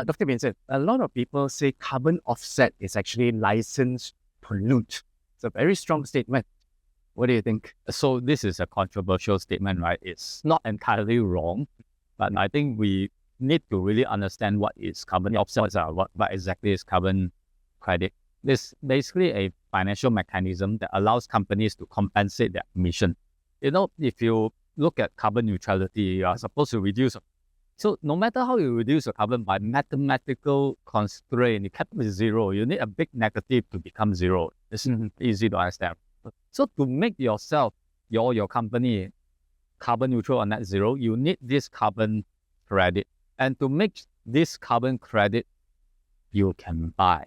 Dr. Vincent, a lot of people say carbon offset is actually licensed pollute. It's a very strong statement. What do you think? So this is a controversial statement, right? It's not entirely wrong, but I think we need to really understand what is carbon offsets are, what exactly is carbon credit. It's basically a financial mechanism that allows companies to compensate their emission. If you look at carbon neutrality, you are supposed to reduce. So no matter how you reduce your carbon by mathematical constraint, you cap it with zero. You need a big negative to become zero. It's easy to understand. So to make yourself, your company carbon neutral or net zero, you need this carbon credit. And to make this carbon credit, you can buy.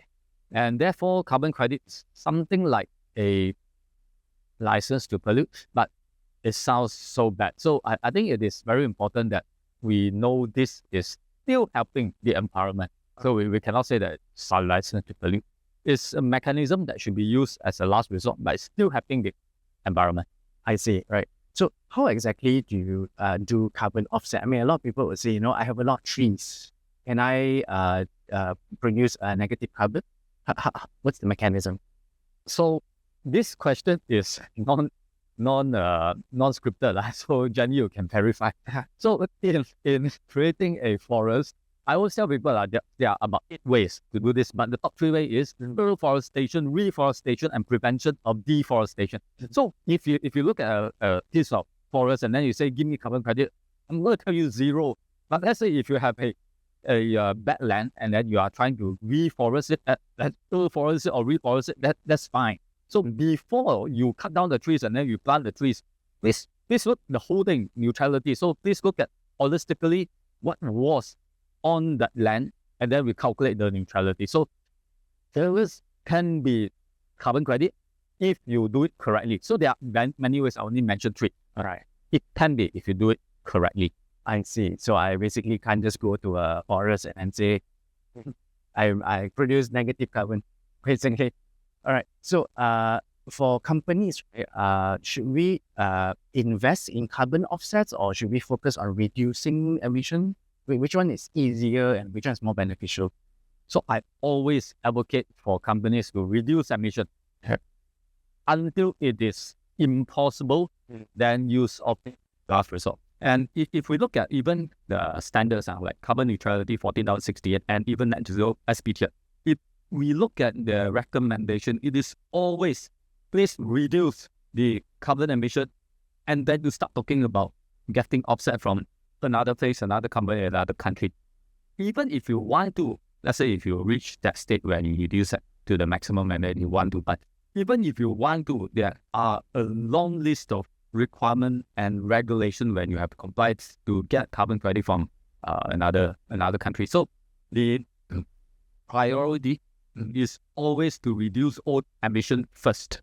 And therefore, carbon credit is something like a license to pollute, but it sounds so bad. So I think it is very important that we know this is still helping the environment. So we cannot say that it's a license to pollute. It's a mechanism that should be used as a last resort, but it's still helping the environment. I see, right. So how exactly do you do carbon offset? I mean, a lot of people would say, I have a lot of trees. Can I produce a negative carbon? What's the mechanism? So this question is non-scripted. So Jenny, you can verify. So in creating a forest, I always tell people that there are about 8 ways to do this, but the top 3 ways is reforestation, and prevention of deforestation. So if you look at a piece of forest and then you say, give me carbon credit, I'm going to tell you 0. But let's say if you have a bad land and then you are trying to reforest it, reforest it or reforest it, that's fine. So before you cut down the trees and then you plant the trees, please look the whole thing, neutrality. So please look at holistically what was on that land, and then we calculate the neutrality. So there can be carbon credit if you do it correctly. So there are many ways. I only mentioned 3. All right. It can be if you do it correctly. I see. So I basically can't just go to a forest and say, I produce negative carbon, basically. All right. So for companies, should we invest in carbon offsets, or should we focus on reducing emission? Which one is easier and which one is more beneficial? So I always advocate for companies to reduce emission. Until it is impossible, then use of last resort. And if we look at even the standards like carbon neutrality 14,068 and even net zero SBT, if we look at the recommendation, it is always please reduce the carbon emission, and then you start talking about getting offset from another place, another company, another country. Even if you want to, let's say if you reach that state where you reduce it to the maximum and then you want to, but even if you want to, there are a long list of requirement and regulation when you have to comply to get carbon credit from another country. So the priority is always to reduce all emission first.